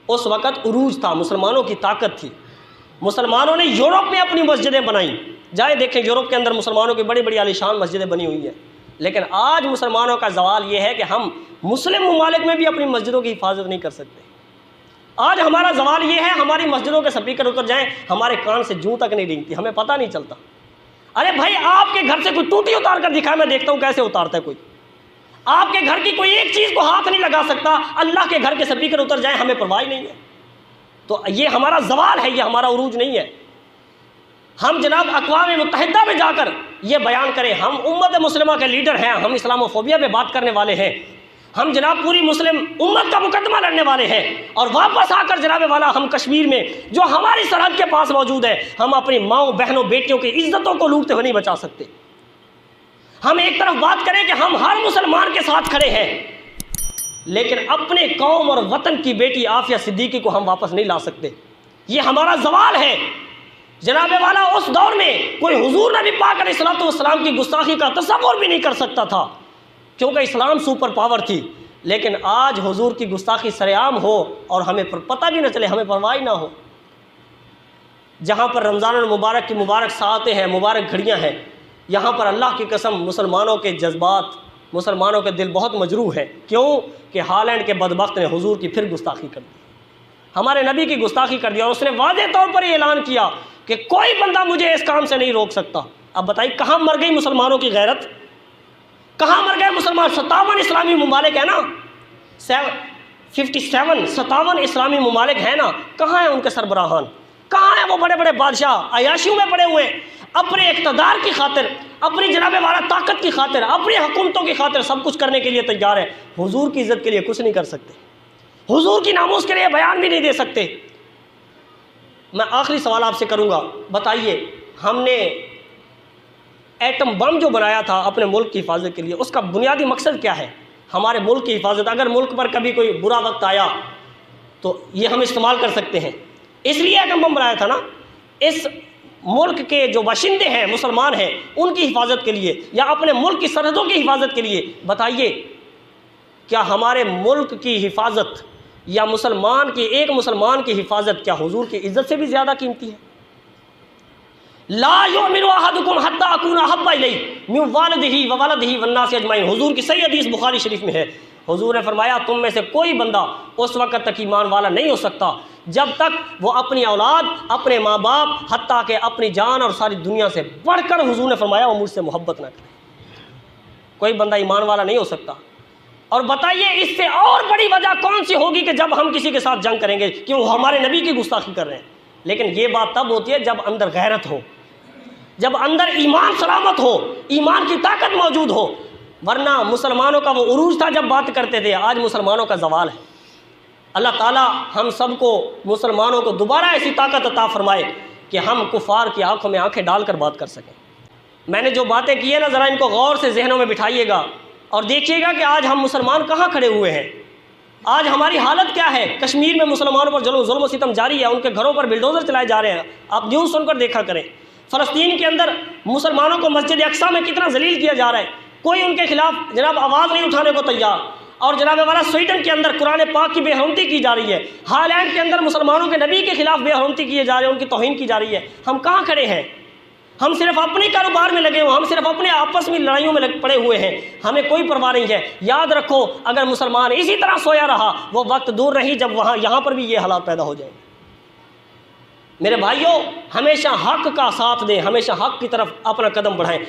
اس وقت عروج تھا، مسلمانوں کی طاقت تھی، مسلمانوں نے یورپ میں اپنی مسجدیں بنائیں، جائیں دیکھیں یورپ کے اندر مسلمانوں کی بڑی بڑی عالیشان مسجدیں بنی ہوئی ہیں، لیکن آج مسلمانوں کا زوال یہ ہے کہ ہم مسلم ممالک میں بھی اپنی مسجدوں کی حفاظت نہیں کر سکتے۔ آج ہمارا زوال یہ ہے، ہماری مسجدوں کے سپیکر اتر جائیں، ہمارے کان سے جوں تک نہیں رینگتی، ہمیں پتہ نہیں چلتا۔ ارے بھائی آپ کے گھر سے کوئی ٹوٹی اتار کر دکھائے، میں دیکھتا ہوں کیسے اتارتا ہے کوئی۔ آپ کے گھر کی کوئی ایک چیز کو ہاتھ نہیں لگا سکتا، اللہ کے گھر کے سپیکر اتر جائیں ہمیں پرواہ نہیں ہے۔ تو یہ ہمارا زوال ہے، یہ ہمارا عروج نہیں ہے۔ ہم جناب اقوام متحدہ میں جا کر یہ بیان کریں، ہم امت مسلمہ کے لیڈر ہیں، ہم اسلام فوبیا پہ بات کرنے والے ہیں، ہم جناب پوری مسلم امت کا مقدمہ لڑنے والے ہیں، اور واپس آ کر جناب والا ہم کشمیر میں جو ہماری سرحد کے پاس موجود ہے، ہم اپنی ماؤں بہنوں بیٹیوں کی عزتوں کو لوٹتے ہوئے نہیں بچا سکتے۔ ہم ایک طرف بات کریں کہ ہم ہر مسلمان کے ساتھ کھڑے ہیں، لیکن اپنے قوم اور وطن کی بیٹی عافیہ صدیقی کو ہم واپس نہیں لا سکتے۔ یہ ہمارا زوال ہے۔ جناب والا اس دور میں کوئی حضور نبی پاک علیہ الصلوۃ والسلام کی گستاخی کا تصور بھی نہیں کر سکتا تھا، کیونکہ اسلام سپر پاور تھی، لیکن آج حضور کی گستاخی سر عام ہو اور ہمیں پتہ بھی نہ چلے، ہمیں پرواہ نہ ہو۔ جہاں پر رمضان المبارک کی مبارک ساعتیں ہیں، مبارک گھڑیاں ہیں، یہاں پر اللہ کی قسم مسلمانوں کے جذبات، مسلمانوں کے دل بہت مجروح ہے۔ کیوں کہ ہالینڈ کے بدبخت نے حضور کی پھر گستاخی کر دی، ہمارے نبی کی گستاخی کر دیا، اور اس نے واضح طور پر یہ اعلان کیا کہ کوئی بندہ مجھے اس کام سے نہیں روک سکتا۔ اب بتائیے کہاں مر گئی مسلمانوں کی غیرت، کہاں مر گئے مسلمان؟ 57 اسلامی ممالک ہیں نا، 57 اسلامی ممالک ہیں نا، کہاں ہیں ان کے سربراہان؟ کہاں ہیں وہ بڑے بڑے بادشاہ عیاشیوں میں پڑے ہوئے ہیں، اپنے اقتدار کی خاطر، اپنی جناب والا طاقت کی خاطر، اپنی حکومتوں کی خاطر سب کچھ کرنے کے لیے تیار ہے، حضور کی عزت کے لیے کچھ نہیں کر سکتے، حضور کی ناموس کے لیے بیان بھی نہیں دے سکتے۔ میں آخری سوال آپ سے کروں گا، بتائیے ہم نے ایٹم بم جو بنایا تھا اپنے ملک کی حفاظت کے لیے، اس کا بنیادی مقصد کیا ہے؟ ہمارے ملک کی حفاظت۔ اگر ملک پر کبھی کوئی برا وقت آیا تو یہ ہم استعمال کر سکتے ہیں، اس لیے ایٹم بم بنایا تھا نا، اس ملک کے جو باشندے ہیں، مسلمان ہیں، ان کی حفاظت کے لیے یا اپنے ملک کی سرحدوں کی حفاظت کے لیے۔ بتائیے کیا ہمارے ملک کی حفاظت یا ایک مسلمان کی حفاظت کیا حضور کی عزت سے بھی زیادہ قیمتی ہے؟ لا یؤمن احدکم حتی اکون احب الیہ من والدہ وولدہ والناس اجمعین، حضور کی صحیح حدیث بخاری شریف میں ہے۔ حضور نے فرمایا تم میں سے کوئی بندہ اس وقت تک ایمان والا نہیں ہو سکتا جب تک وہ اپنی اولاد، اپنے ماں باپ، حتیٰ کہ اپنی جان اور ساری دنیا سے بڑھ کر، حضور نے فرمایا، وہ مجھ سے محبت نہ کرے۔ کوئی بندہ ایمان والا نہیں ہو سکتا۔ اور بتائیے اس سے اور بڑی وجہ کون سی ہوگی کہ جب ہم کسی کے ساتھ جنگ کریں گے کہ وہ ہمارے نبی کی گستاخی کر رہے ہیں؟ لیکن یہ بات تب ہوتی ہے جب اندر غیرت ہو، جب اندر ایمان سلامت ہو، ایمان کی طاقت موجود ہو، ورنہ مسلمانوں کا وہ عروج تھا جب بات کرتے تھے، آج مسلمانوں کا زوال ہے۔ اللہ تعالیٰ ہم سب کو، مسلمانوں کو دوبارہ ایسی طاقت عطا فرمائے کہ ہم کفار کی آنکھوں میں آنکھیں ڈال کر بات کر سکیں۔ میں نے جو باتیں کی ہیں نا، ذرا ان کو غور سے ذہنوں میں بٹھائیے گا اور دیکھیے گا کہ آج ہم مسلمان کہاں کھڑے ہوئے ہیں، آج ہماری حالت کیا ہے۔ کشمیر میں مسلمانوں پر ظلم و ستم جاری ہے، ان کے گھروں پر بلڈوزر چلائے جا رہے ہیں، آپ نیوز سن کر دیکھا کریں۔ فلسطین کے اندر مسلمانوں کو مسجد اقصیٰ میں کتنا ذلیل کیا جا رہا ہے، کوئی ان کے خلاف جناب آواز نہیں اٹھانے کو تیار۔ اور جناب والا سویڈن کے اندر قرآن پاک کی بے حرمتی کی جا رہی ہے، ہالینڈ کے اندر مسلمانوں کے نبی کے خلاف بے حرمتی کیے جا رہے ہیں، ان کی توہین کی جا رہی ہے۔ ہم کہاں کھڑے ہیں؟ ہم صرف اپنے کاروبار میں لگے ہوئے، ہم صرف اپنے آپس میں لڑائیوں میں پڑے ہوئے ہیں، ہمیں کوئی پرواہ نہیں ہے۔ یاد رکھو اگر مسلمان اسی طرح سویا رہا، وہ وقت دور نہیں جب یہاں پر بھی یہ حالات پیدا ہو جائیں گے۔ میرے بھائیوں، ہمیشہ حق کا ساتھ دیں، ہمیشہ حق کی طرف اپنا قدم بڑھائیں۔